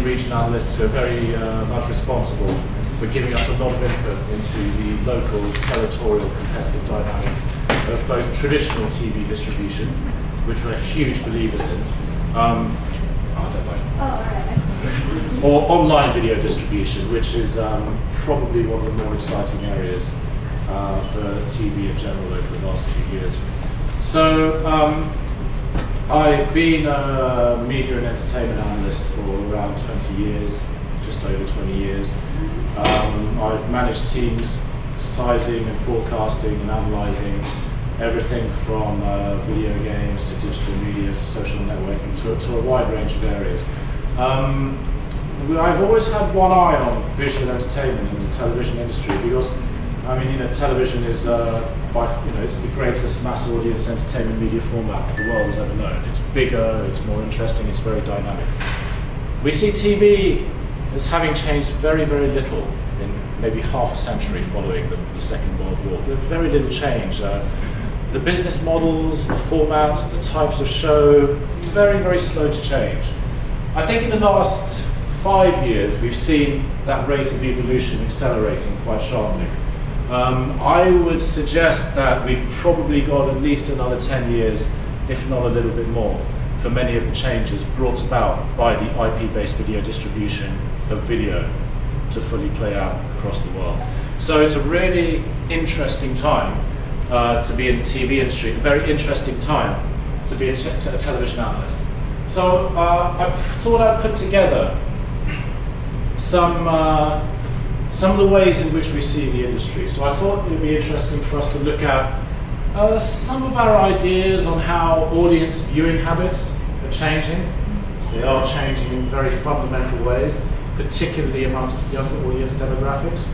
region analysts who are very much responsible for giving us a lot of input into the local, territorial, competitive dynamics of both traditional TV distribution, which we're huge believers in, I don't know, or online video distribution, which is probably one of the more exciting areas for TV in general over the last few years. So I've been a media and entertainment analyst for around 20 years, just over 20 years. I've managed teams sizing and forecasting and analysing everything from video games to digital media to social networking to a wide range of areas. I've always had one eye on visual entertainment in the television industry because, I mean, television is it's the greatest mass audience entertainment media format the world has ever known. It's bigger, it's more interesting, it's very dynamic. We see TV as having changed very, very little in maybe half a century following the Second World War. There's very little change. The business models, the formats, the types of show, very, very slow to change. I think in the last 5 years we've seen that rate of evolution accelerating quite sharply. I would suggest that we've probably got at least another 10 years, if not a little bit more, for many of the changes brought about by the IP-based video distribution of video to fully play out across the world. So it's a really interesting time to be in the TV industry, a very interesting time to be a television analyst. So I thought I'd put together some of the ways in which we see the industry. So I thought it would be interesting for us to look at some of our ideas on how audience viewing habits are changing. They are changing in very fundamental ways, particularly amongst younger audience demographics.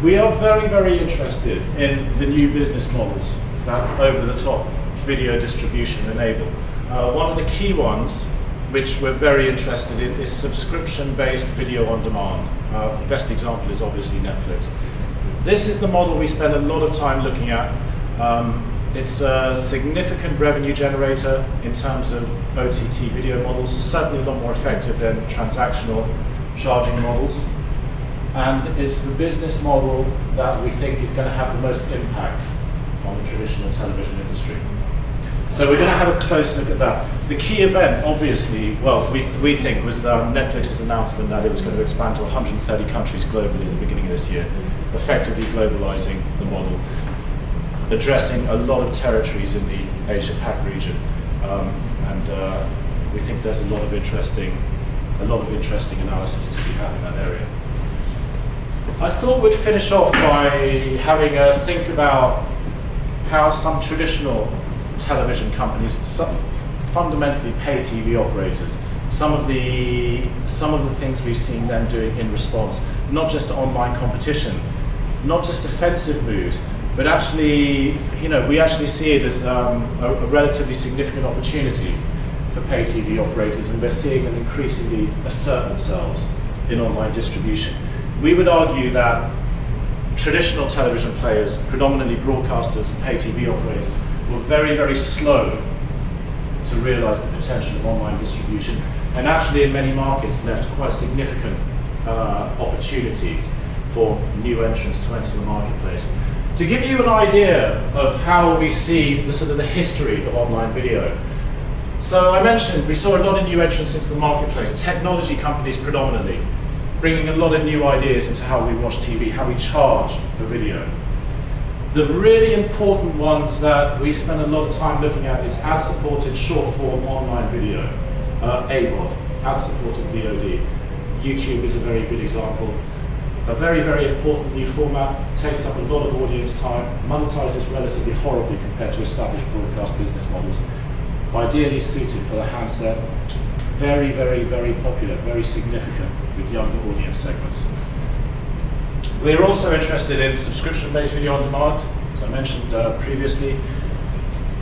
We are very, very interested in the new business models that over-the-top video distribution enable. One of the key ones which we're very interested in is subscription-based video on demand. The best example is obviously Netflix. This is the model we spend a lot of time looking at. It's a significant revenue generator in terms of OTT video models, certainly a lot more effective than transactional charging models. And it's the business model that we think is going to have the most impact on the traditional television industry. So we're going to have a close look at that. The key event, obviously, well, we think was Netflix's announcement that it was going to expand to 130 countries globally at the beginning of this year, effectively globalizing the model, addressing a lot of territories in the Asia-Pac region, and we think there's a lot of interesting analysis to be had in that area. I thought we'd finish off by having a think about how some traditional television companies, some fundamentally pay TV operators, some of the things we've seen them doing in response, not just to online competition, not just offensive moves, but actually, we actually see it as a relatively significant opportunity for pay TV operators, and we're seeing them increasingly assert themselves in online distribution. We would argue that traditional television players, predominantly broadcasters and pay TV operators, were very, very slow to realize the potential of online distribution, and actually in many markets left quite significant opportunities for new entrants to enter the marketplace. To give you an idea of how we see the history of online video. So I mentioned we saw a lot of new entrants into the marketplace, technology companies predominantly, bringing a lot of new ideas into how we watch TV, how we charge for video. The really important ones that we spend a lot of time looking at is ad-supported short-form online video, AVOD, ad-supported VOD. YouTube is a very good example. A very, very important new format, takes up a lot of audience time, monetizes relatively horribly compared to established broadcast business models. Ideally suited for the handset, very, very, very popular, very significant with younger audience segments. We're also interested in subscription-based video on demand, as I mentioned previously.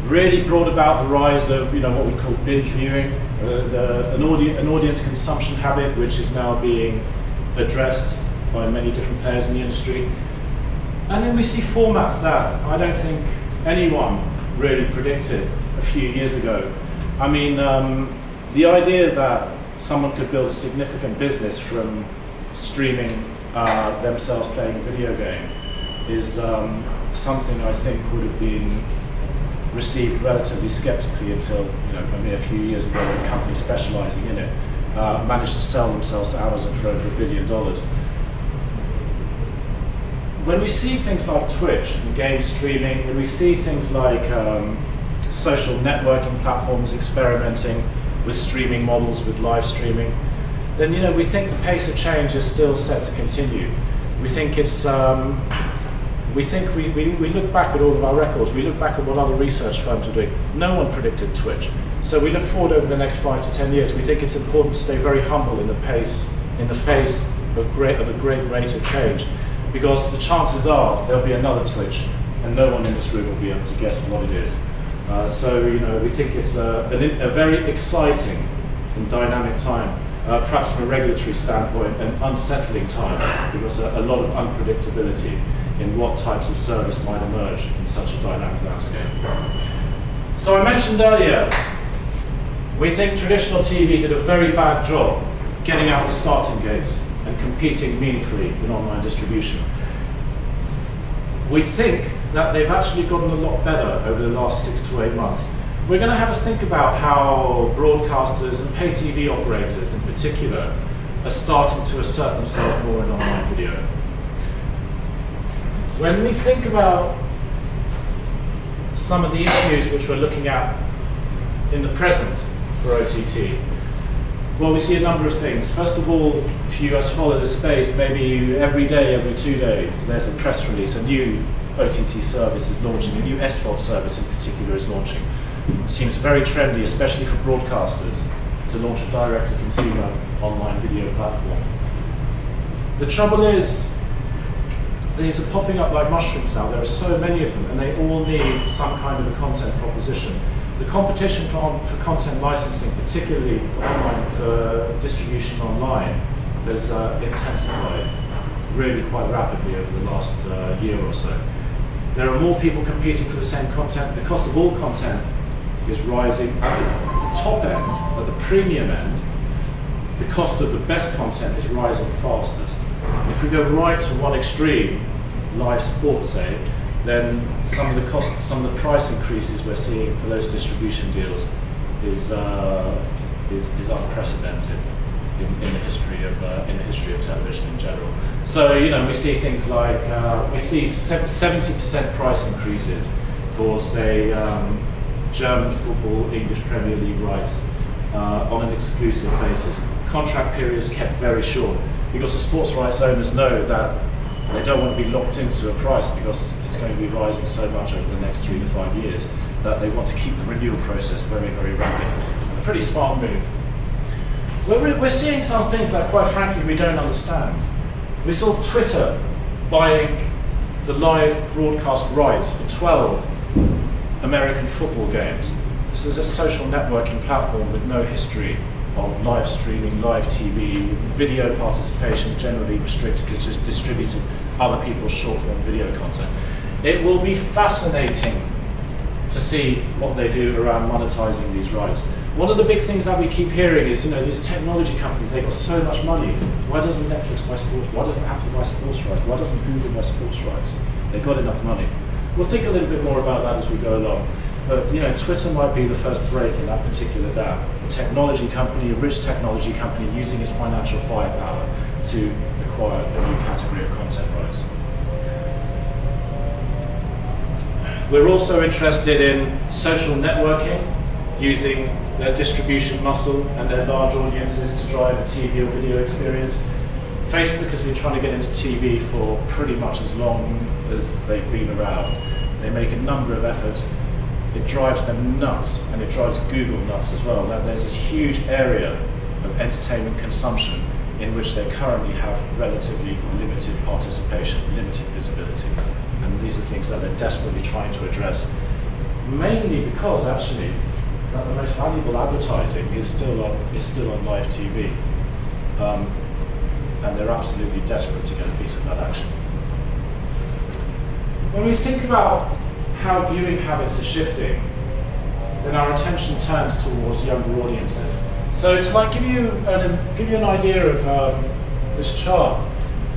Really brought about the rise of what we call binge viewing, an audience consumption habit which is now being addressed by many different players in the industry. And then we see formats that I don't think anyone really predicted a few years ago. I mean, the idea that someone could build a significant business from streaming themselves playing a video game is something I think would have been received relatively skeptically until, maybe a few years ago, when a company specializing in it managed to sell themselves to Amazon for over $1 billion. When we see things like Twitch and game streaming, when we see things like social networking platforms experimenting with streaming models, with live streaming, then we think the pace of change is still set to continue. We think it's we look back at all of our records, we look back at what other research firms are doing. No one predicted Twitch. So we look forward over the next 5 to 10 years. We think it's important to stay very humble in the face of a great rate of change, because the chances are there'll be another Twitch, and no one in this room will be able to guess what it is. So we think it's a very exciting and dynamic time, perhaps from a regulatory standpoint, an unsettling time, because a lot of unpredictability in what types of service might emerge in such a dynamic landscape. So I mentioned earlier, we think traditional TV did a very bad job getting out the starting gates and competing meaningfully in online distribution. We think that they've actually gotten a lot better over the last 6 to 8 months. We're going to have a think about how broadcasters and pay TV operators in particular are starting to assert themselves more in online video. When we think about some of the issues which we're looking at in the present for OTT, well, we see a number of things. First of all, if you guys follow the space, maybe every day, every 2 days, there's a press release, a new OTT service is launching, a new SVOD service in particular is launching. It seems very trendy, especially for broadcasters, to launch a direct-to-consumer online video platform. The trouble is, these are popping up like mushrooms now. There are so many of them, and they all need some kind of a content proposition. The competition for content licensing, particularly for distribution online, has intensified really quite rapidly over the last year or so. There are more people competing for the same content. The cost of all content is rising. At the top end, at the premium end, the cost of the best content is rising fastest. If we go right to one extreme, live sports say, then some of the costs, some of the price increases we're seeing for those distribution deals is unprecedented in the history of television in general. So we see things like we see 70% price increases for say German football, English Premier League rights on an exclusive basis. Contract periods kept very short, because the sports rights owners know that they don't want to be locked into a price because it's going to be rising so much over the next 3 to 5 years that they want to keep the renewal process very, very rapid. A pretty smart move. We're seeing some things that, quite frankly, we don't understand. We saw Twitter buying the live broadcast rights for 12 American football games. This is a social networking platform with no history of live streaming, live TV, video participation generally restricted to just distributing other people's short-form video content. It will be fascinating to see what they do around monetizing these rights. One of the big things that we keep hearing is, these technology companies, they've got so much money. Why doesn't Netflix buy sports? Why doesn't Apple buy sports rights? Why doesn't Google buy sports rights? They've got enough money. We'll think a little bit more about that as we go along. But Twitter might be the first break in that particular dam. A technology company, a rich technology company, using its financial firepower to acquire a new category of content rights. We're also interested in social networking, using their distribution muscle and their large audiences to drive a TV or video experience. Facebook has been trying to get into TV for pretty much as long as they've been around. They make a number of efforts. It drives them nuts, and it drives Google nuts as well. Now, there's this huge area of entertainment consumption in which they currently have relatively limited participation, limited visibility. And these are things that they're desperately trying to address, mainly because actually that the most valuable advertising is still on live TV. And they're absolutely desperate to get a piece of that action. When we think about how viewing habits are shifting, then our attention turns towards younger audiences. So to like give you an idea of this chart.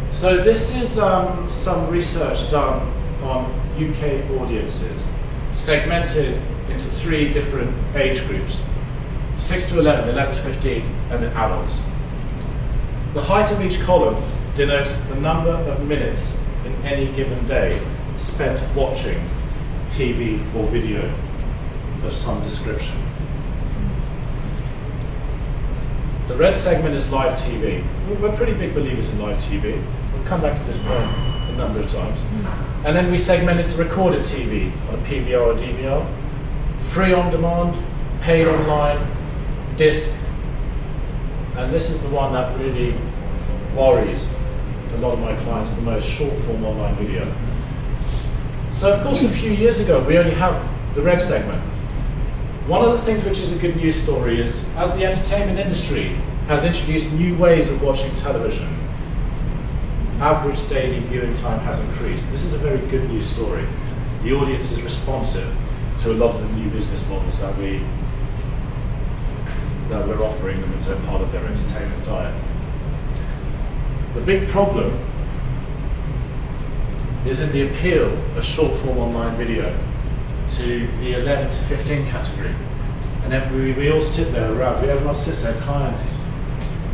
So this is some research done on UK audiences, segmented into 3 different age groups: 6 to 11, 11 to 15, and then adults. The height of each column denotes the number of minutes in any given day spent watching TV or video of some description. The red segment is live TV. We're pretty big believers in live TV. We'll come back to this point a number of times. And then we segment it to recorded TV on a PVR or DVR, free on demand, paid online, disc. And this is the one that really worries a lot of my clients the most: short form online video. So of course a few years ago we only have the red segment. One of the things which is a good news story is, as the entertainment industry has introduced new ways of watching television, average daily viewing time has increased. This is a very good news story. The audience is responsive to a lot of the new business models that we're offering them as a part of their entertainment diet. The big problem is in the appeal of short form online video to the 11 to 15 category. And then we all sit there around, everyone sits there, clients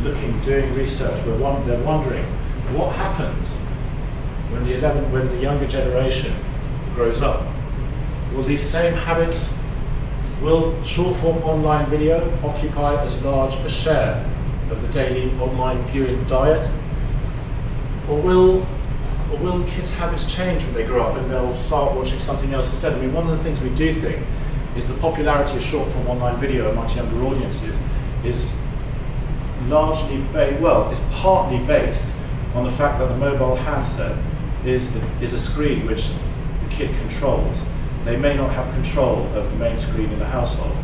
looking, doing research, they're wondering what happens when the younger generation grows up. Will these same habits, will short form online video occupy as large a share of the daily online viewing diet? Or will kids' habits change when they grow up and they'll start watching something else instead? I mean, one of the things we do think is the popularity of short form online video amongst younger audiences is largely is partly based on the fact that the mobile handset is a screen which the kid controls. They may not have control of the main screen in the household.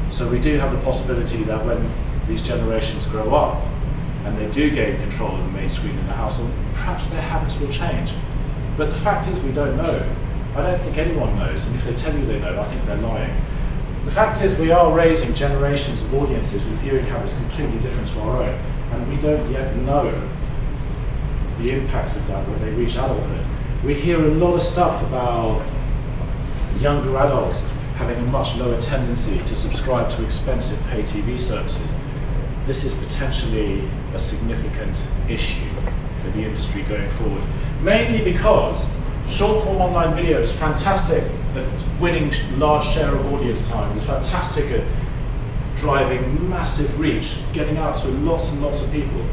So we do have the possibility that when these generations grow up and they do gain control of the main screen in the household, perhaps their habits will change. But the fact is we don't know. I don't think anyone knows, and if they tell you they know, I think they're lying. The fact is we are raising generations of audiences with viewing habits completely different to our own, and we don't yet know the impacts of that when they reach adulthood. We hear a lot of stuff about younger adults having a much lower tendency to subscribe to expensive pay TV services. This is potentially a significant issue for the industry going forward, mainly because short form online video is fantastic at winning large share of audience time. It's fantastic at driving massive reach, getting out to lots and lots of people,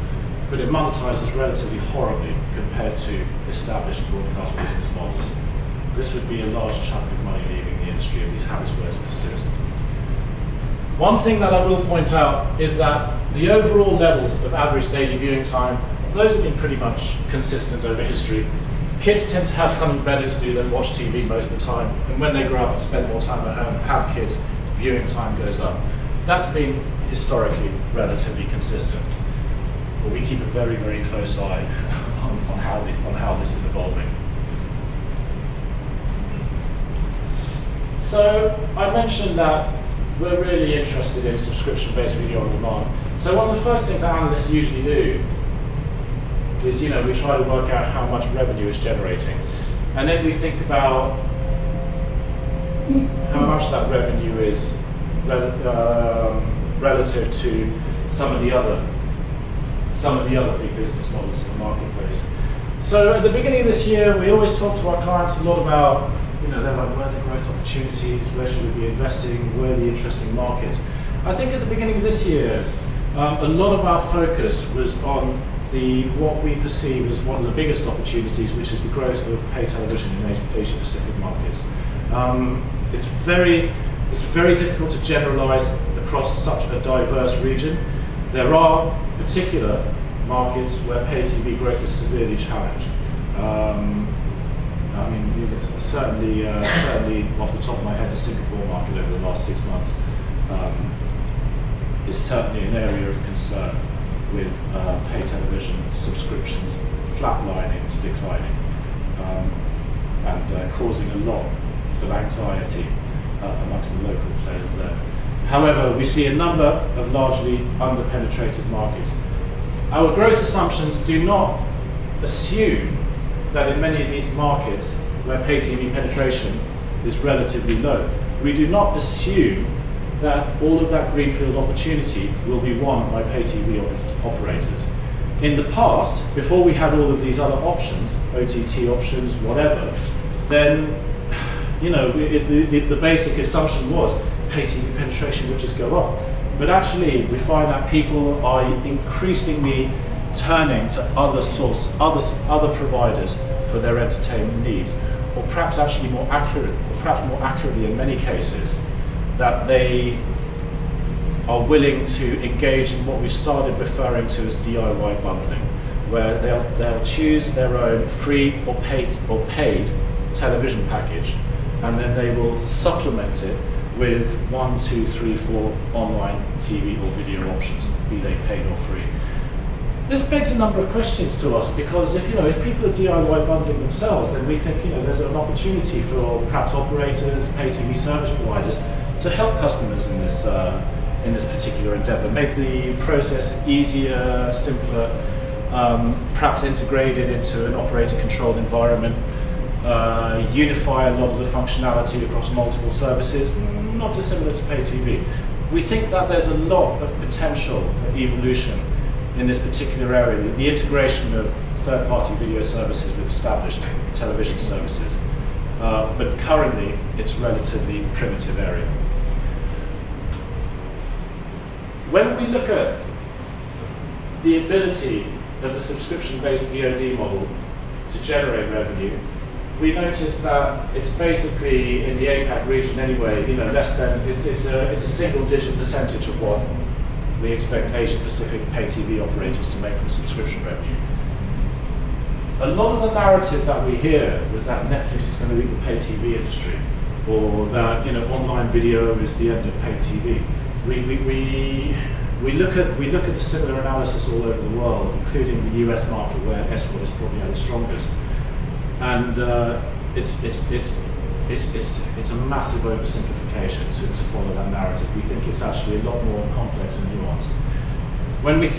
but it monetizes relatively horribly compared to established broadcast business models. This would be a large chunk of money leaving the industry if these habits were to persist. One thing that I will point out is that the overall levels of average daily viewing time, those have been pretty much consistent over history. Kids tend to have something better to do than watch TV most of the time, and when they grow up and spend more time at home, have kids, viewing time goes up. That's been historically relatively consistent, but we keep a very, very close eye on how this is evolving. So I mentioned that we're really interested in subscription-based video on demand. So one of the first things analysts usually do is, we try to work out how much revenue it's generating. And then we think about how much that revenue is relative to some of the other big business models in the marketplace. So at the beginning of this year, we always talk to our clients a lot about, they're like, where are the growth opportunities, where should we be investing, where are the interesting markets. I think at the beginning of this year, a lot of our focus was on what we perceive as one of the biggest opportunities, which is the growth of pay television in Asia Pacific markets. It's very difficult to generalize across such a diverse region. There are particular markets where pay TV growth is severely challenged. Certainly off the top of my head, the Singapore market over the last 6 months is certainly an area of concern, with pay television subscriptions flatlining to declining, and causing a lot of anxiety amongst the local players there. However, we see a number of largely underpenetrated markets. Our growth assumptions do not assume that in many of these markets where pay TV penetration is relatively low, we do not assume that all of that greenfield opportunity will be won by pay TV operators. In the past, before we had all of these other options, OTT options, whatever, then the basic assumption was pay TV penetration would just go up. But actually, we find that people are increasingly turning to other providers for their entertainment needs, or perhaps more accurately in many cases, that they are willing to engage in what we started referring to as DIY bundling, where they'll choose their own free or paid television package, and then they will supplement it with 1, 2, 3, 4 online TV or video options, be they paid or free. This begs a number of questions to us, because if people are DIY bundling themselves, then we think there's an opportunity for perhaps operators, pay TV service providers, to help customers in this particular endeavour, make the process easier, simpler, perhaps integrated into an operator-controlled environment, unify a lot of the functionality across multiple services, not dissimilar to pay TV. We think that there's a lot of potential for evolution in this particular area, the integration of third-party video services with established television services. But currently, it's a relatively primitive area. When we look at the ability of the subscription-based VOD model to generate revenue, we notice that it's basically, in the APAC region anyway, less than, it's a single-digit percentage of what we expect Asia-Pacific pay TV operators to make from subscription revenue. A lot of the narrative that we hear was that Netflix is going to lead the pay TV industry, or that online video is the end of pay TV. We look at the similar analysis all over the world, including the US market, where SVOD is probably at its strongest, and it's a massive oversimplification to follow that narrative. We think it's actually a lot more complex and nuanced. When we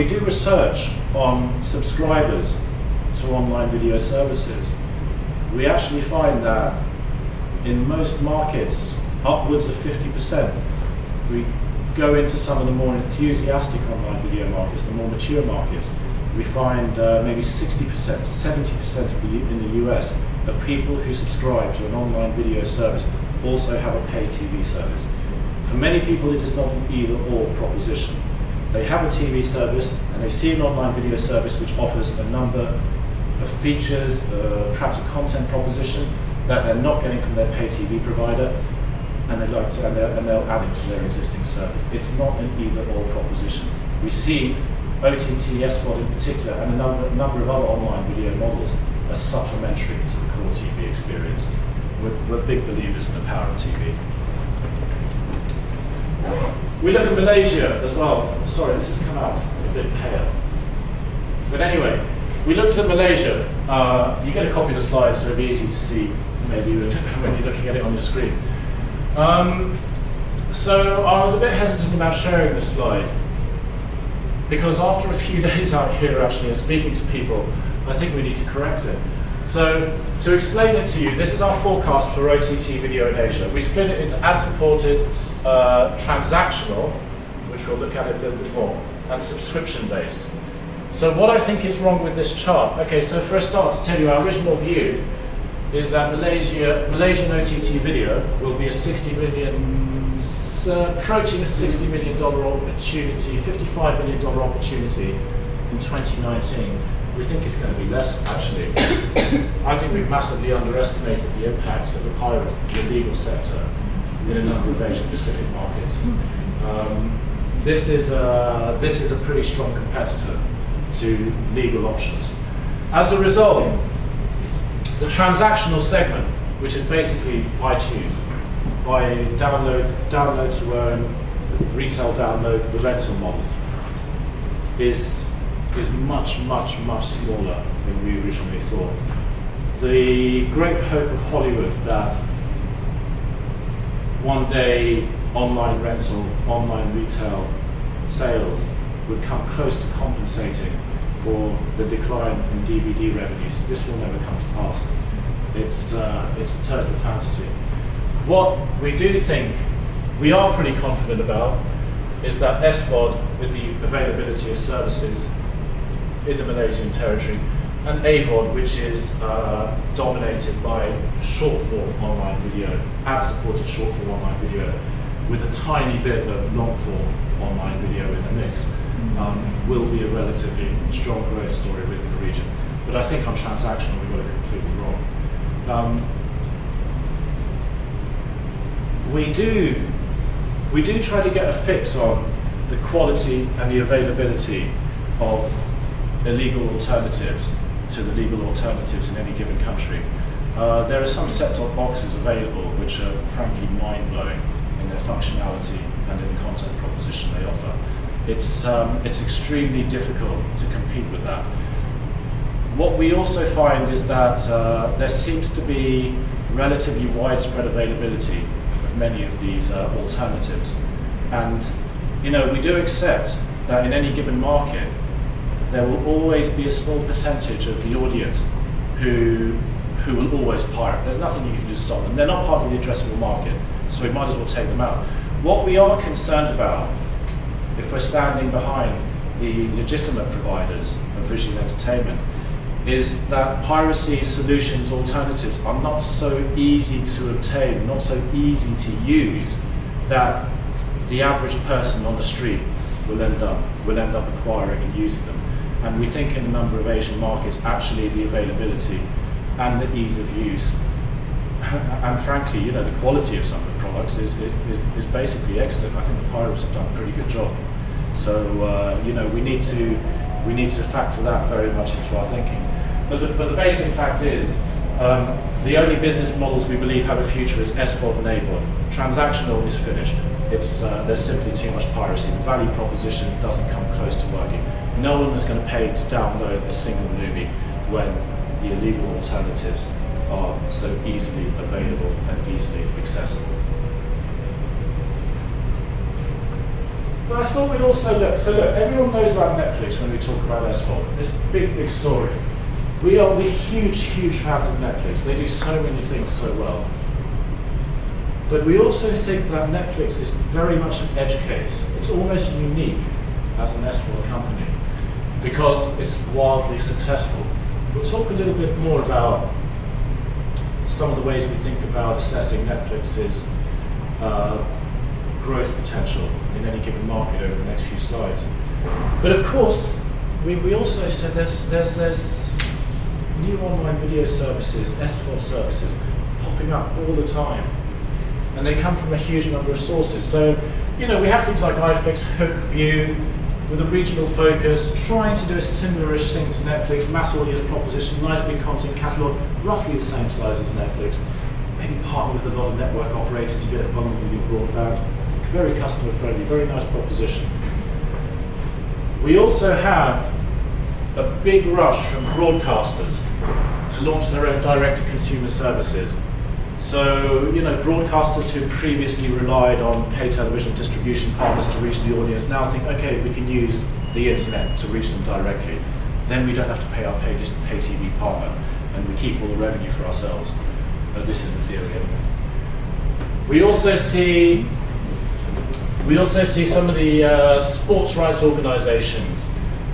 do research on subscribers to online video services, we actually find that in most markets, upwards of 50%, we go into some of the more enthusiastic online video markets, the more mature markets, we find maybe 60%, 70% in the US of people who subscribe to an online video service also have a pay TV service. For many people, it is not an either-or proposition. They have a TV service and they see an online video service which offers a number of features, perhaps a content proposition that they're not getting from their pay TV provider, and they'll add it to their existing service. It's not an either-or proposition. We see OTT, SVOD in particular, and a number of other online video models as supplementary to the core TV experience. We're big believers in the power of TV. We look at Malaysia as well. Sorry, this has come out a bit pale. But anyway, we looked at Malaysia. You get a copy of the slides, so it'll be easy to see maybe when you're looking at it on your screen. So I was a bit hesitant about sharing this slide, because after a few days out here actually and speaking to people, I think we need to correct it. So to explain it to you, this is our forecast for OTT video in Asia. We split it into ad-supported, transactional, which we'll look at it a little bit more, and subscription-based. So what I think is wrong with this chart, okay, so for a start to tell you, our original view is that Malaysian OTT video will be a approaching a $60 million opportunity, $55 million opportunity in 2019. We think it's going to be less, actually. I think we've massively underestimated the impact of the pirate, the illegal sector, in a number of Asia-Pacific markets. This is a pretty strong competitor to legal options. As a result, the transactional segment, which is basically iTunes, by download to own, retail download, the rental model, is much smaller than we originally thought. The great hope of Hollywood that one day online rental, online retail sales would come close to compensating for the decline in DVD revenues. This will never come to pass. It's a total fantasy. What we do think we are pretty confident about is that SVOD, with the availability of services in the Malaysian territory, and AVOD, which is dominated by short-form online video, ad-supported short-form online video, with a tiny bit of long-form online video in the mix, will be a relatively strong growth story within the region. But I think on transactional we got it completely wrong. We do try to get a fix on the quality and the availability of illegal alternatives to the legal alternatives in any given country. There are some set-top boxes available which are frankly mind-blowing in their functionality and in the content proposition they offer. It's extremely difficult to compete with that. What we also find is that there seems to be relatively widespread availability of many of these alternatives. And we do accept that in any given market there will always be a small percentage of the audience who will always pirate. There's nothing you can do to stop them. They're not part of the addressable market, so we might as well take them out. What we are concerned about, if we're standing behind the legitimate providers of visual entertainment, is that piracy solutions, alternatives, are not so easy to obtain, not so easy to use, that the average person on the street will end up acquiring and using them. And we think in a number of Asian markets, actually the availability and the ease of use, and frankly, the quality of some of the products is basically excellent. I think the pirates have done a pretty good job. So we need to factor that very much into our thinking. But the basic fact is, the only business models we believe have a future is SVOD and AVOD. Transactional is finished. There's simply too much piracy. The value proposition doesn't come close to working. No one is going to pay to download a single movie when the illegal alternatives are so easily available and easily accessible. But I thought we'd also look, everyone knows about Netflix when we talk about SVOD. It's a big story. We're huge fans of Netflix. They do so many things so well. But we also think that Netflix is very much an edge case. It's almost unique as an SVOD company because it's wildly successful. We'll talk a little bit more about some of the ways we think about assessing Netflix's growth potential in any given market over the next few slides. But of course, we also said there's new online video services, SVOD services, popping up all the time. And they come from a huge number of sources. So, we have things like iFix, Hook, View, with a regional focus, trying to do a similar-ish thing to Netflix, mass audience proposition, nice big content catalogue, roughly the same size as Netflix. Maybe partner with a lot of network operators to get it bundled with your broadband. Very customer-friendly, very nice proposition. We also have a big rush from broadcasters to launch their own direct-to-consumer services. So, broadcasters who previously relied on pay television distribution partners to reach the audience now think, okay, we can use the internet to reach them directly. Then we don't have to pay our pay TV partner, and we keep all the revenue for ourselves. This is the theory anyway. We also see some of the sports rights organizations,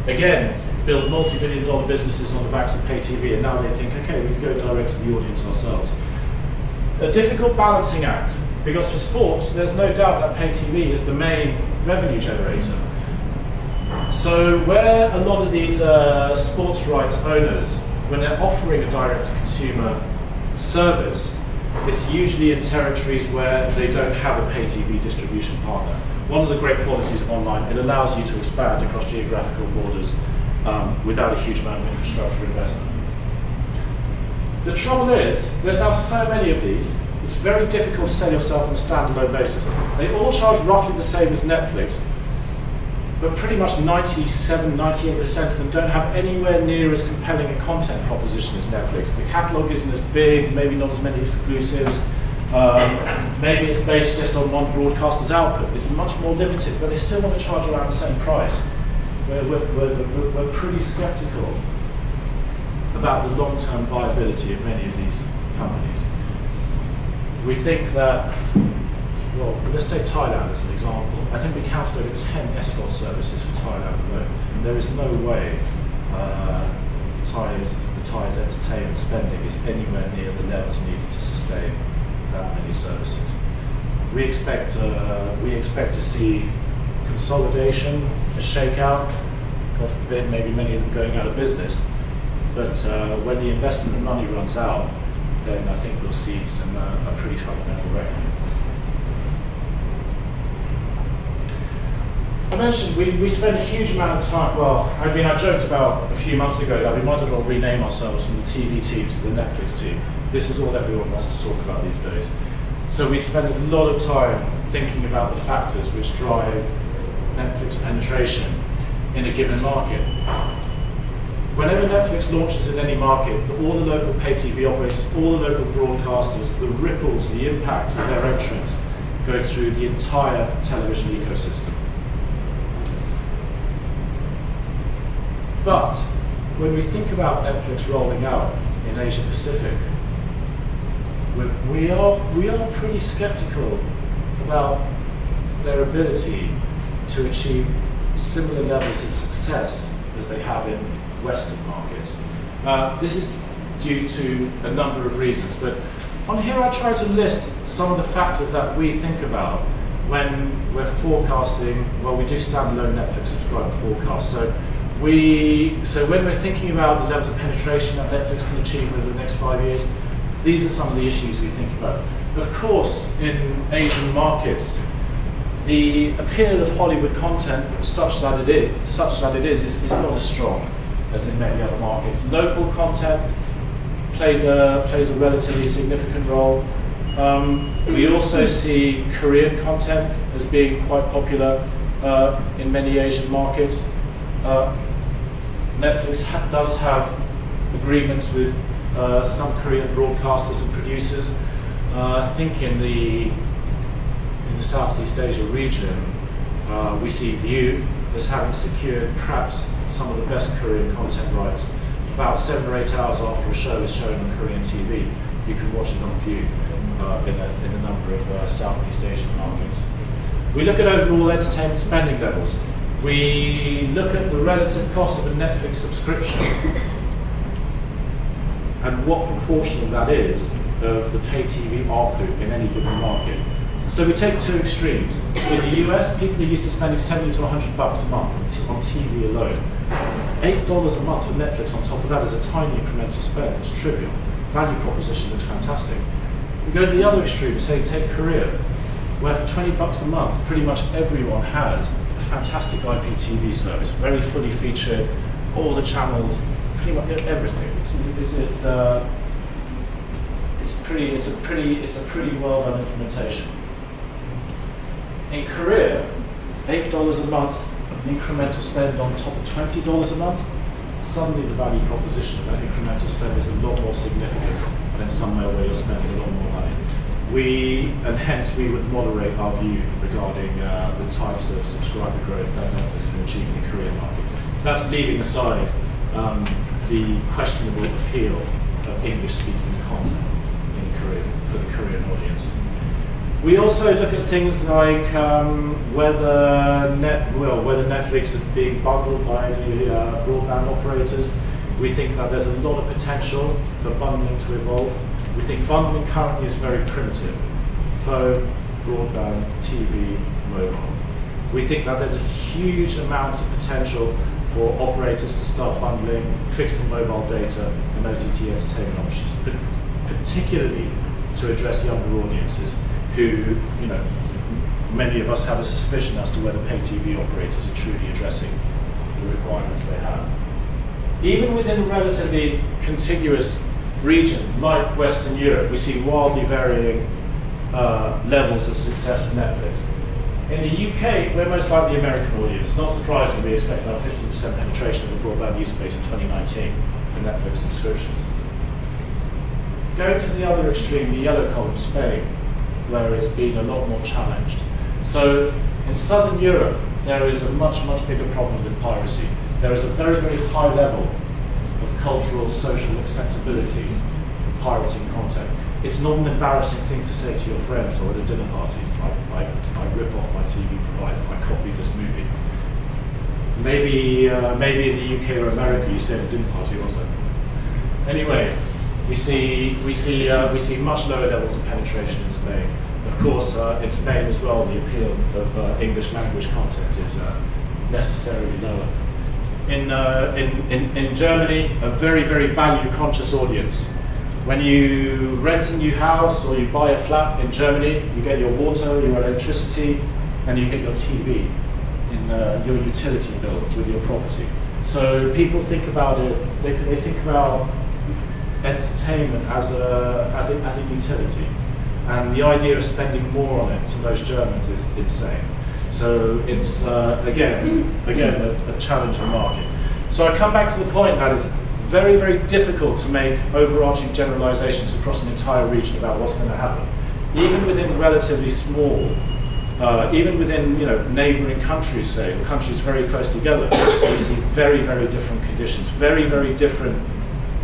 again, build multi-billion-dollar businesses on the backs of pay TV, and now they think, okay, we can go direct to the audience ourselves. A difficult balancing act, because for sports, there's no doubt that pay TV is the main revenue generator. So where a lot of these sports rights owners, when they're offering a direct-to-consumer service, it's usually in territories where they don't have a pay TV distribution partner. One of the great qualities of online, it allows you to expand across geographical borders without a huge amount of infrastructure investment. The trouble is, there's now so many of these, it's very difficult to sell yourself on a standalone basis. They all charge roughly the same as Netflix, but pretty much 97, 98% of them don't have anywhere near as compelling a content proposition as Netflix. The catalogue isn't as big, maybe not as many exclusives. Maybe it's based just on one broadcaster's output. It's much more limited, but they still want to charge around the same price. We're pretty skeptical about the long-term viability of many of these companies. We think that, well, let's take Thailand as an example. I think we counted over 10 SVOD services for Thailand alone. There is no way the Thai's entertainment spending is anywhere near the levels needed to sustain that many services. We expect to see consolidation, a shakeout, God forbid maybe many of them going out of business, but when the investment money runs out, then I think we'll see a pretty fundamental reckoning. I mentioned we spend a huge amount of time, well, I joked about a few months ago that we might as well rename ourselves from the TV team to the Netflix team. This is all everyone wants to talk about these days. So we spend a lot of time thinking about the factors which drive Netflix penetration in a given market. Whenever Netflix launches in any market, all the local pay TV operators, all the local broadcasters, the ripples, the impact of their entrance go through the entire television ecosystem. But when we think about Netflix rolling out in Asia Pacific, we are pretty skeptical about their ability to achieve similar levels of success as they have in Western markets. This is due to a number of reasons, but on here I try to list some of the factors that we think about when we're forecasting. Well, we do standalone Netflix subscriber forecasts. So when we're thinking about the levels of penetration that Netflix can achieve over the next 5 years, these are some of the issues we think about. Of course, in Asian markets, the appeal of Hollywood content, such that it is not as strong as in many other markets. Local content plays a relatively significant role. We also see Korean content as being quite popular in many Asian markets. Netflix does have agreements with some Korean broadcasters and producers. I think in the Southeast Asia region, we see View as having secured perhaps some of the best Korean content rights. About 7 or 8 hours after a show is shown on Korean TV, you can watch it on View in a number of Southeast Asian markets. We look at overall entertainment spending levels. We look at the relative cost of a Netflix subscription and what proportion of that is of the pay TV ARPU in any given market. So we take two extremes. In the US, people are used to spending $70 to $100 a month on TV alone. $8 a month for Netflix on top of that is a tiny incremental spend. It's trivial. Value proposition looks fantastic. We go to the other extreme and say take Korea, where for $20 a month, pretty much everyone has a fantastic IPTV service, very fully featured, all the channels, pretty much everything. It's a pretty well done implementation. In Korea, $8 a month, an incremental spend on top of $20 a month, suddenly the value proposition of that incremental spend is a lot more significant than somewhere where you're spending a lot more money. And hence we would moderate our view regarding the types of subscriber growth that Netflix can achieve in the Korean market. That's leaving aside the questionable appeal of English-speaking content in Korea for the Korean audience. We also look at things like whether Netflix is being bundled by broadband operators. We think that there's a lot of potential for bundling to evolve. We think bundling currently is very primitive: phone, broadband, TV, mobile. We think that there's a huge amount of potential for operators to start bundling fixed and mobile data and OTT entertainment options, particularly to address younger audiences who, many of us have a suspicion as to whether pay TV operators are truly addressing the requirements they have. Even within a relatively contiguous region like Western Europe, we see wildly varying levels of success for Netflix. In the UK, we're most like the American audience. Not surprisingly, we expect about 50% penetration of the broadband user base in 2019 for Netflix subscriptions. Going to the other extreme, the yellow column, Spain, where it's been a lot more challenged. So in Southern Europe, there is a much, much bigger problem with piracy. There is a very, very high level of cultural, social acceptability of pirating content. It's not an embarrassing thing to say to your friends or at a dinner party, I rip off my TV provider, I copied this movie. Maybe in the UK or America you say at a dinner party also. Anyway, we see much lower levels of penetration in Spain. Of course, in Spain as well, the appeal of English language content is necessarily lower. In Germany, a very, very value-conscious audience. When you rent a new house or you buy a flat in Germany, you get your water, your electricity, and you get your TV in your utility bill with your property. So people think about it, they think about entertainment as a utility. And the idea of spending more on it to most Germans is insane. So it's, again, a challenging market. So I come back to the point that it's very, very difficult to make overarching generalizations across an entire region about what's going to happen. Even within relatively small, even within neighboring countries, say, or countries very close together, we see very, very different conditions, very, very different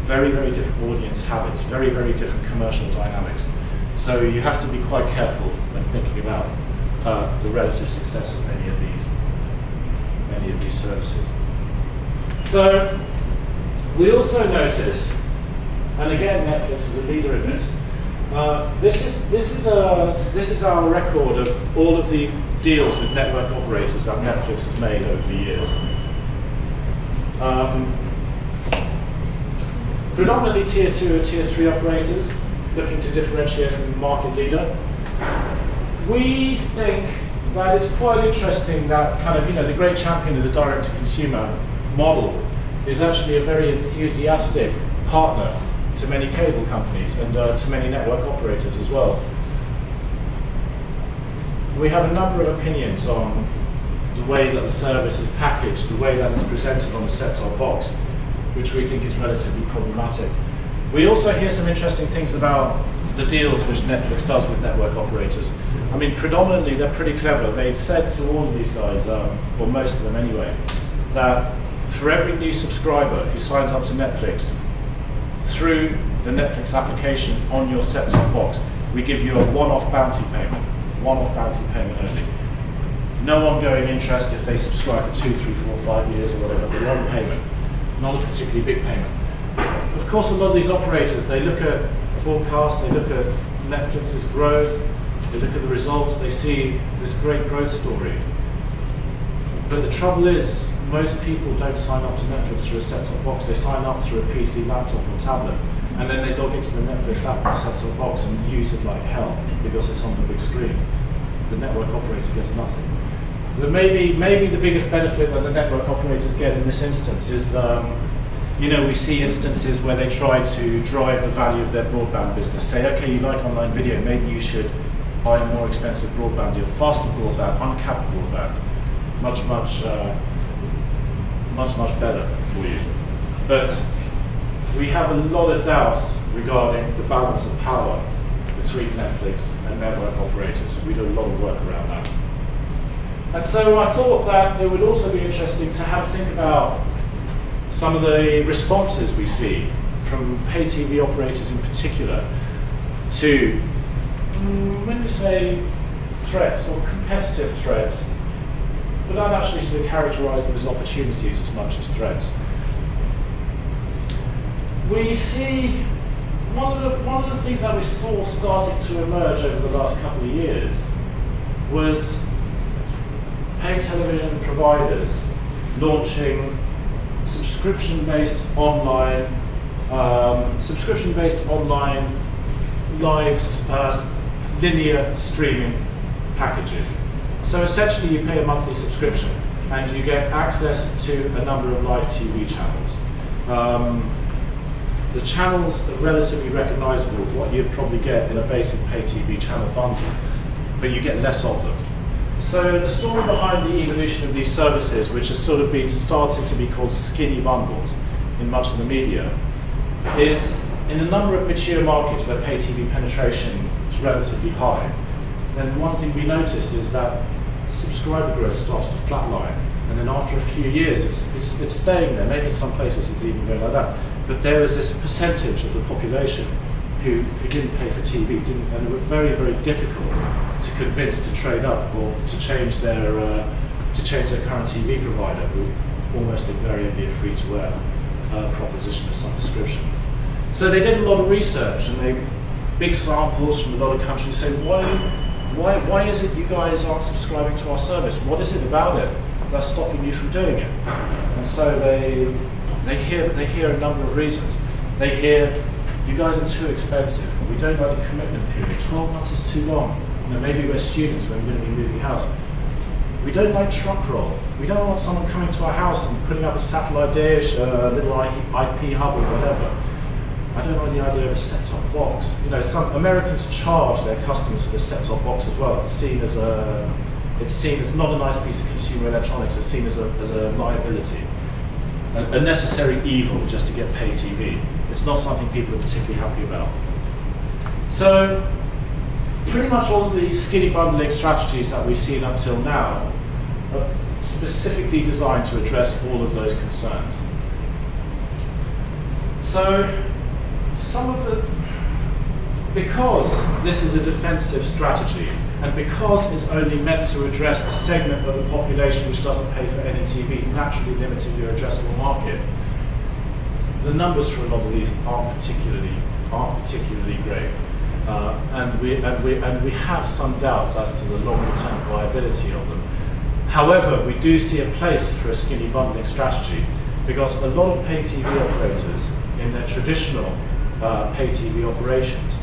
audience habits, very, very different commercial dynamics. So you have to be quite careful when thinking about the relative success of many of these services. So we also notice, and again Netflix is a leader in this. This is our record of all of the deals with network operators that Netflix has made over the years. Predominantly tier 2 or tier 3 operators looking to differentiate from the market leader. We think that it's quite interesting that kind of, the great champion of the direct-to-consumer model is actually a very enthusiastic partner to many cable companies and to many network operators as well. We have a number of opinions on the way that the service is packaged, the way that it's presented on the set-top box, which we think is relatively problematic. We also hear some interesting things about the deals which Netflix does with network operators. I mean, predominantly they're pretty clever. They've said to all of these guys, or most of them anyway, that for every new subscriber who signs up to Netflix through the Netflix application on your set-top box, we give you a one-off bounty payment only. No ongoing interest if they subscribe for 2, 3, 4, 5 years or whatever, but one payment, not a particularly big payment. Of course, a lot of these operators, they look at forecasts, they look at Netflix's growth, they look at the results, they see this great growth story. But the trouble is, most people don't sign up to Netflix through a set-top box. They sign up through a PC, laptop, or tablet, and then they log into the Netflix app on a set-top box and use it like hell because it's on the big screen. The network operator gets nothing. But maybe the biggest benefit that the network operators get in this instance is, we see instances where they try to drive the value of their broadband business. Say, okay, you like online video, maybe you should buy a more expensive broadband deal, faster broadband, uncapped broadband, much better for you. But we have a lot of doubts regarding the balance of power between Netflix and network operators. We do a lot of work around that. And so I thought that it would also be interesting to have a think about some of the responses we see from pay TV operators in particular to, when we say threats or competitive threats, but I'd actually sort of characterize them as opportunities as much as threats. We see one of the things that we saw starting to emerge over the last couple of years was pay television providers launching subscription-based online live linear streaming packages. So essentially you pay a monthly subscription and you get access to a number of live TV channels. The channels are relatively recognizable, what you'd probably get in a basic pay TV channel bundle, but you get less of them. So the story behind the evolution of these services, which has sort of been starting to be called skinny bundles in much of the media, is in a number of mature markets where pay TV penetration is relatively high, then one thing we notice is that subscriber growth starts to flatline, and then after a few years it's staying there. Maybe in some places it's even going like that. But there is this percentage of the population who didn't pay for TV, and it was very, very difficult to convince to trade up or to change their current TV provider, who almost invariably a free-to-air proposition of some description. So they did a lot of research, and they big samples from a lot of countries say, why is it you guys aren't subscribing to our service? What is it about it that's stopping you from doing it? And so they hear a number of reasons. They hear, you guys are too expensive. We don't like the commitment period. 12 months is too long. You know, maybe we're students when we're going to be moving house. We don't like truck roll. We don't want someone coming to our house and putting up a satellite dish, a little IP hub or whatever. I don't like the idea of a set-top box. You know, some Americans charge their customers for the set-top box as well. It's seen as not a nice piece of consumer electronics. It's seen as a liability, a necessary evil just to get pay TV. It's not something people are particularly happy about. So, pretty much all of the skinny bundling strategies that we've seen up till now are specifically designed to address all of those concerns. So, because this is a defensive strategy, and because it's only meant to address the segment of the population which doesn't pay for any TV, naturally limiting your addressable market, the numbers for a lot of these aren't particularly great, and we have some doubts as to the longer-term viability of them. However, we do see a place for a skinny bundling strategy, because a lot of pay TV operators in their traditional pay TV operations,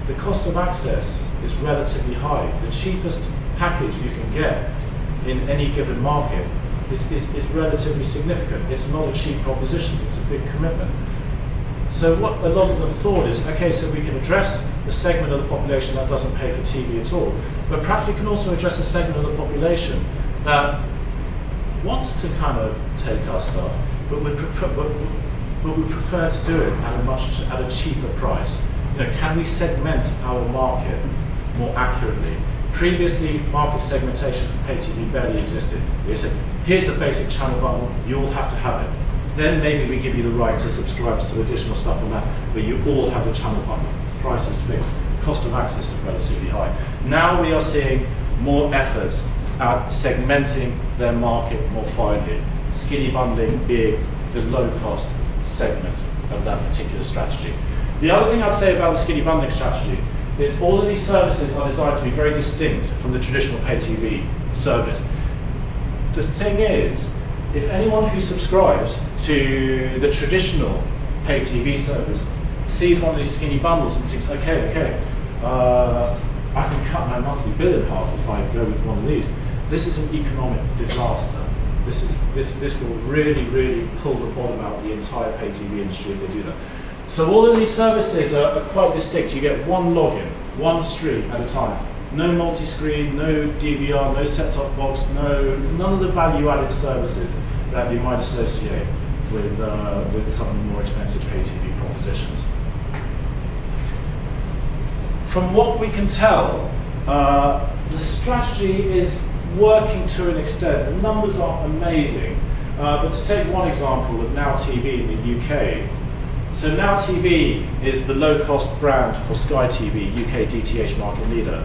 the cost of access is relatively high. The cheapest package you can get in any given market is relatively significant. It's not a cheap proposition, it's a big commitment. So what a lot of them thought is, okay, so we can address the segment of the population that doesn't pay for TV at all, but perhaps we can also address a segment of the population that wants to kind of take our stuff, but we prefer to do it at a cheaper price. You know, can we segment our market more accurately? Previously, market segmentation for pay TV barely existed. We said, here's a basic channel bundle, you'll have to have it. Then maybe we give you the right to subscribe to some additional stuff on that, but you all have the channel bundle. Price is fixed, cost of access is relatively high. Now we are seeing more efforts at segmenting their market more finely, skinny bundling being the low-cost segment of that particular strategy. The other thing I'd say about the skinny bundling strategy is all of these services are designed to be very distinct from the traditional pay TV service. The thing is, if anyone who subscribes to the traditional pay TV service sees one of these skinny bundles and thinks, okay, I can cut my monthly bill in half if I go with one of these. This is an economic disaster. This will really, really pull the bottom out of the entire pay TV industry if they do that. So all of these services are quite distinct. You get one login, one stream at a time. No multi-screen, no DVR, no set-top box, none of the value-added services that you might associate with some of the more expensive pay TV propositions. From what we can tell, the strategy is working to an extent. The numbers are amazing. But to take one example with Now TV in the UK, so Now TV is the low-cost brand for Sky TV, UK DTH market leader.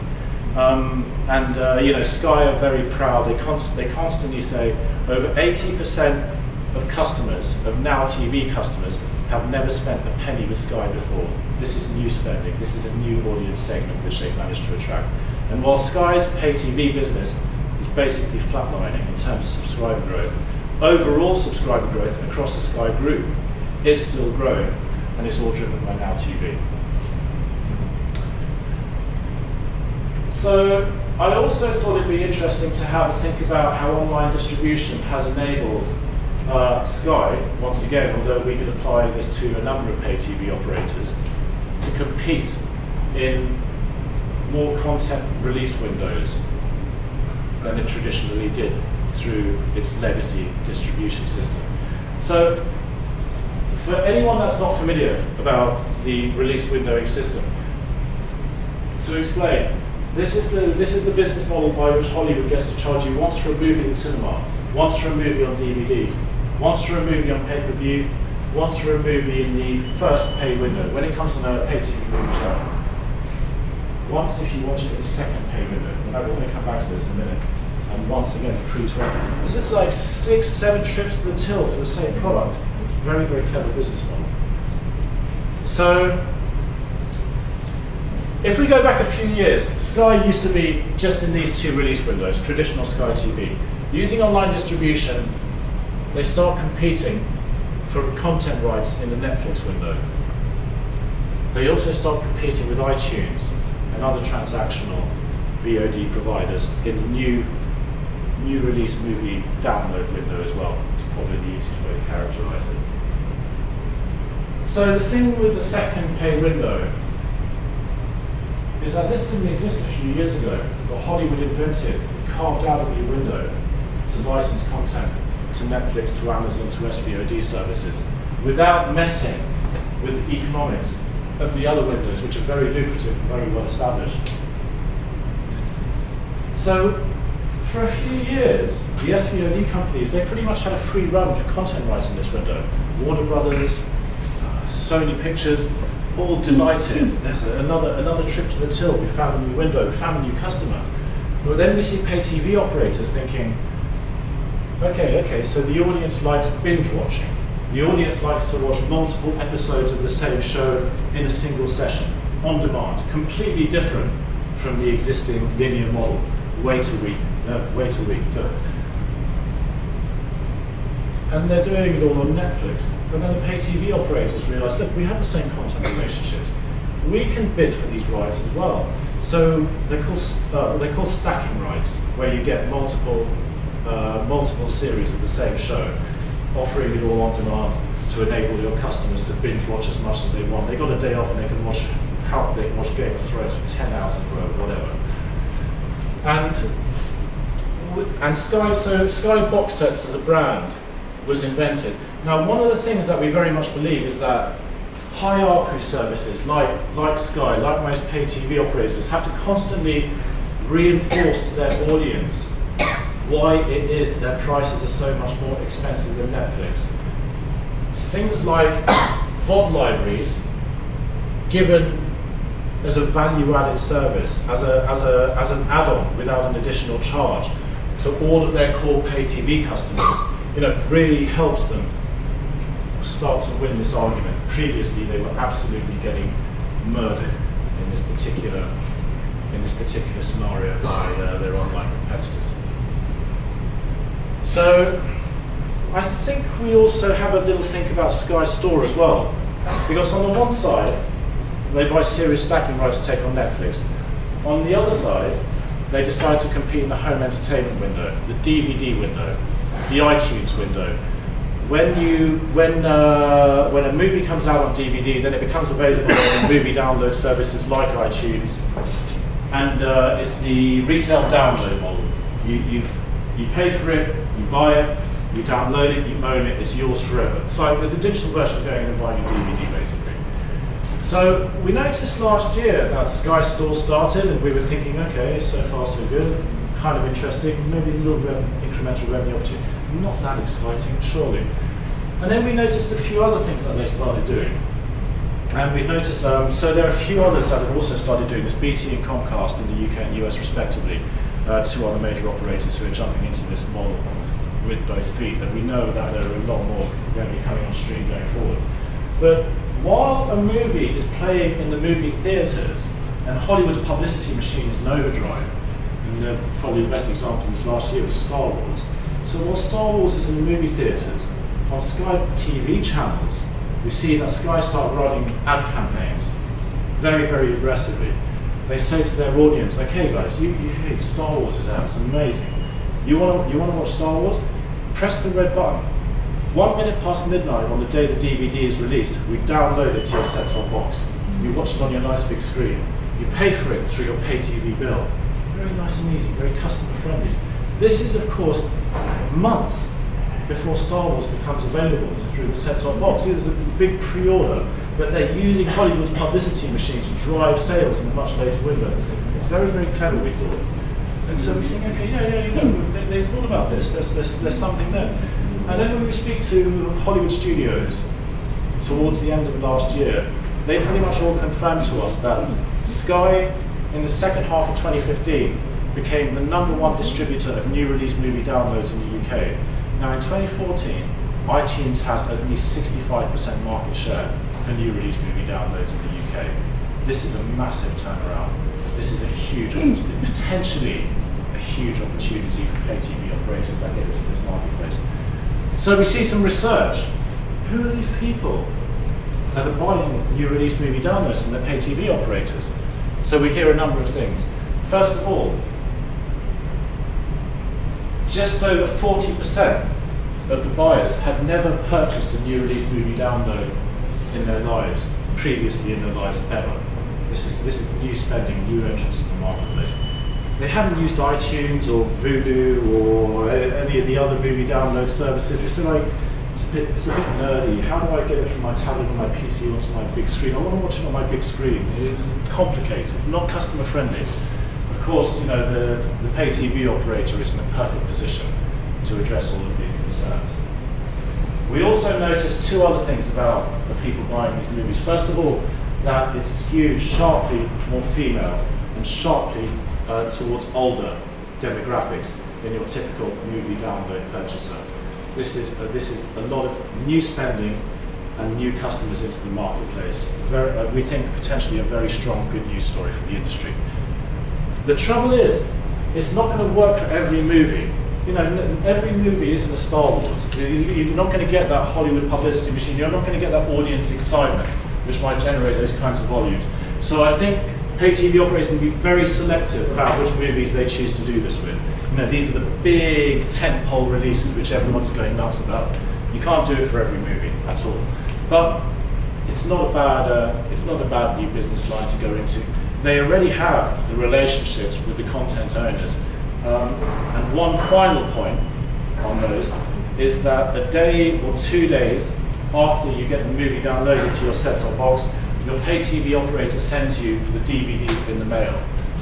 You know, Sky are very proud. They constantly say over 80% of customers, of Now TV customers, have never spent a penny with Sky before. This is new spending. This is a new audience segment which they've managed to attract. And while Sky's pay TV business is basically flatlining in terms of subscriber growth, overall subscriber growth across the Sky group is still growing, and it's all driven by Now TV. So I also thought it'd be interesting to have a think about how online distribution has enabled Sky, once again, although we could apply this to a number of pay TV operators, to compete in more content release windows than it traditionally did through its legacy distribution system. So For anyone that's not familiar about the release windowing system, to explain, this is the business model by which Hollywood gets to charge you once for a movie in cinema, once for a movie on DVD, once for a movie on pay-per-view, once for a movie in the first pay window, when it comes to a pay TV movie channel. Once if you watch it in the second pay window. We're going to come back to this in a minute. And once again, free to air. This is like 6, 7 trips to the till for the same product. Very, very clever business model. So, if we go back a few years, Sky used to be just in these 2 release windows, traditional Sky TV. Using online distribution, they start competing for content rights in the Netflix window. They also start competing with iTunes and other transactional VOD providers in the new release movie download window as well. It's probably the easiest way to characterize it. So the thing with the second pay window is that this didn't exist a few years ago, but Hollywood invented, carved out a new window to license content to Netflix, to Amazon, to SVOD services, without messing with the economics of the other windows, which are very lucrative and very well established. So, for a few years, the SVOD companies, they pretty much had a free run for content rights in this window. Warner Brothers, Sony Pictures, all delighted. There's another trip to the till. We found a new window, we found a new customer. But then we see pay TV operators thinking, okay, so the audience likes binge watching. The audience likes to watch multiple episodes of the same show in a single session, on demand, completely different from the existing linear model. Wait a week, go. And they're doing it all on Netflix. But then the pay TV operators realize, look, we have the same content relationships. We can bid for these rights as well. So they're called stacking rights, where you get multiple series of the same show, offering it all on demand to enable your customers to binge watch as much as they want. They got a day off and they can watch Game of Thrones for 10 hours in a row, whatever. And Sky Box Sets as a brand was invented. Now, one of the things that we very much believe is that high ARPU services like Sky, like most pay TV operators, have to constantly reinforce to their audience why it is their prices are so much more expensive than Netflix. It's things like VOD libraries given as a value-added service, as an add-on without an additional charge to all of their core pay TV customers, really helps them start to win this argument. Previously, they were absolutely getting murdered in this particular scenario by their online competitors. So, I think we also have a little think about Sky Store as well, because on the one side, they buy serious stacking rights to take on Netflix. On the other side, they decide to compete in the home entertainment window, the DVD window, the iTunes window. When a movie comes out on DVD, then it becomes available on movie download services like iTunes, and it's the retail download model. You pay for it, you buy it, you download it, you own it, it's yours forever. It's like the digital version of going and buying a DVD, basically. So we noticed last year that Sky Store started, and we were thinking, okay, so far so good, kind of interesting, maybe a little bit of incremental revenue opportunity, not that exciting, surely. And then we noticed a few other things that they started doing. And we've noticed, so there are a few others that have also started doing this, BT and Comcast in the UK and US respectively, 2 other major operators who are jumping into this model with both feet, and we know that there are a lot more going to be coming on stream going forward. But while a movie is playing in the movie theatres, and Hollywood's publicity machine is in overdrive, and probably the best example this last year was Star Wars. So while Star Wars is in the movie theatres, on Sky TV channels, we see that Sky start running ad campaigns very, very aggressively. They say to their audience, okay guys, you hate Star Wars is out, it's amazing. You want to watch Star Wars? Press the red button. 1 minute past midnight on the day the DVD is released, we download it to your set-top box. You watch it on your nice big screen. You pay for it through your pay TV bill. Very nice and easy, very customer friendly. This is, of course, months before Star Wars becomes available through the set-top box. There's a big pre-order, but they're using Hollywood's publicity machine to drive sales in a much later window. Very, very clever, we thought. And so we think, okay, they thought about this. There's something there. And then when we speak to Hollywood studios towards the end of last year, they pretty much all confirmed to us that Sky, in the second half of 2015, became the #1 distributor of new release movie downloads in the UK. Now in 2014, iTunes had at least 65% market share for new release movie downloads in the UK. This is a massive turnaround. This is a huge, potentially a huge opportunity for pay TV operators that get into this marketplace. So we see some research. Who are these people that are buying new release movie downloads from the pay TV operators? So we hear a number of things. First of all, just over 40% of the buyers had never purchased a new release movie download in their lives, previously in their lives ever. This is new spending, new entrance to the marketplace. They haven't used iTunes or Vudu or any of the other movie download services. It's like, it's a bit nerdy. How do I get it from my tablet or my PC onto my big screen? I want to watch it on my big screen. It's complicated, not customer friendly. Of course, you know, the pay TV operator is in a perfect position to address all of these concerns. We also noticed two other things about the people buying these movies. First of all, that it's skewed sharply more female and sharply towards older demographics than your typical movie download purchaser. This is a lot of new spending and new customers into the marketplace. We think potentially a very strong good news story for the industry. The trouble is, it's not going to work for every movie. You know, every movie isn't a Star Wars. You're not going to get that Hollywood publicity machine. You're not going to get that audience excitement, which might generate those kinds of volumes. So I think pay TV operators will be very selective about which movies they choose to do this with. You know, these are the big tentpole releases which everyone's going nuts about. You can't do it for every movie at all. But it's not a bad new business line to go into. They already have the relationships with the content owners. And one final point on those is that a day or 2 days after you get the movie downloaded to your set-top box, your pay TV operator sends you the DVD in the mail.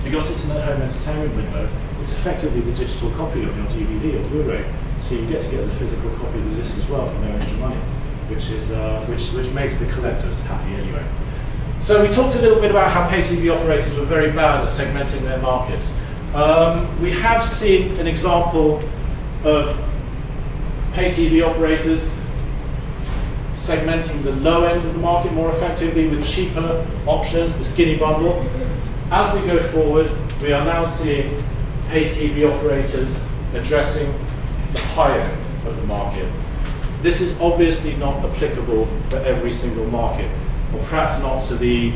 Because it's in the home entertainment window, it's effectively the digital copy of your DVD or Blu-ray. So you get to get the physical copy of this as well for no extra money, which makes the collectors happy anyway. So we talked a little bit about how pay TV operators were very bad at segmenting their markets. We have seen an example of pay TV operators segmenting the low end of the market more effectively with cheaper options, the skinny bundle. As we go forward, we are now seeing pay TV operators addressing the high end of the market. This is obviously not applicable for every single market, or perhaps not to the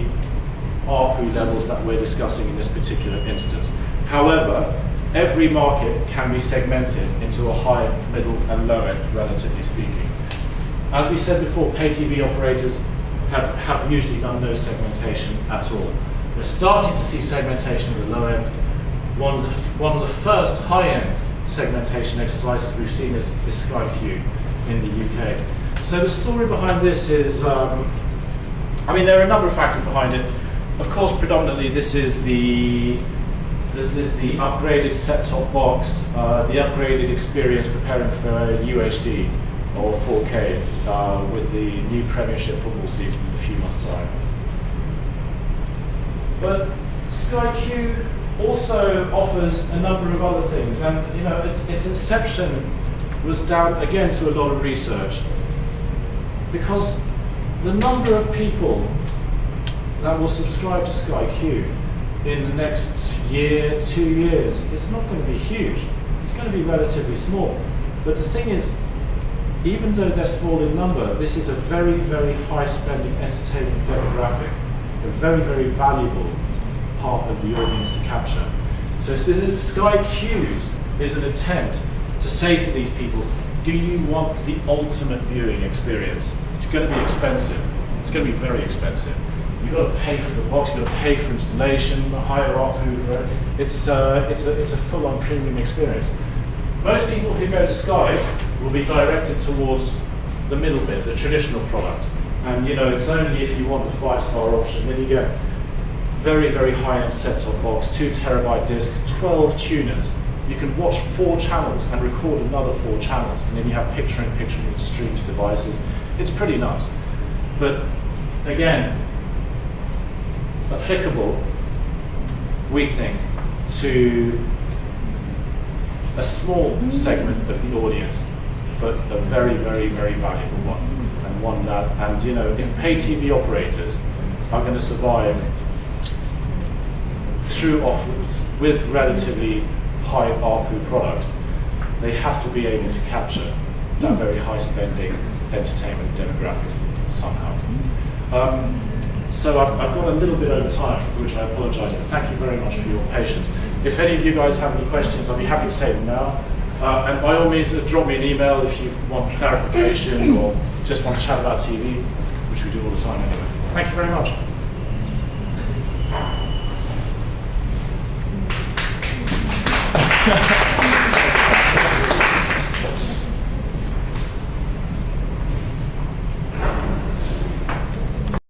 ARPU levels that we're discussing in this particular instance. However, every market can be segmented into a high, middle, and low end, relatively speaking. As we said before, pay TV operators have usually done no segmentation at all. We're starting to see segmentation at the low end. One of the first high-end segmentation exercises we've seen is Sky Q in the UK. So the story behind this is, I mean, there are a number of factors behind it. Of course, predominantly this is the upgraded set-top box, the upgraded experience preparing for UHD or 4K with the new Premiership football season in a few months' time. But Sky Q also offers a number of other things, and you know, its inception was down again to a lot of research, because the number of people that will subscribe to Sky Q in the next year, 2 years, it's not going to be huge. It's going to be relatively small. But the thing is, even though they're small in number, this is a very, very high-spending entertainment demographic, a very, very valuable part of the audience to capture. So Sky Qs is an attempt to say to these people, do you want the ultimate viewing experience? It's going to be expensive. It's going to be very expensive. You've got to pay for the box, you've got to pay for installation, a higher ARPU. It's a full-on premium experience. Most people who go to Sky will be directed towards the middle bit, the traditional product. And you know, it's only if you want the 5-star option, then you get very, very high-end set-top box, 2 terabyte disc, 12 tuners. You can watch 4 channels and record another 4 channels, and then you have picture-in-picture with streamed devices. It's pretty nuts. But again, applicable, we think, to a small segment of the audience, but a very, very, very valuable one, and one that, and you know, if pay TV operators are going to survive through offers with relatively high ARPU products, they have to be able to capture that very high spending entertainment demographic somehow. So I've got a little bit over time, for which I apologise, but thank you very much for your patience. If any of you guys have any questions, I'll be happy to take them now. And by all means, drop me an email if you want clarification or just want to chat about TV, which we do all the time anyway. Thank you very much.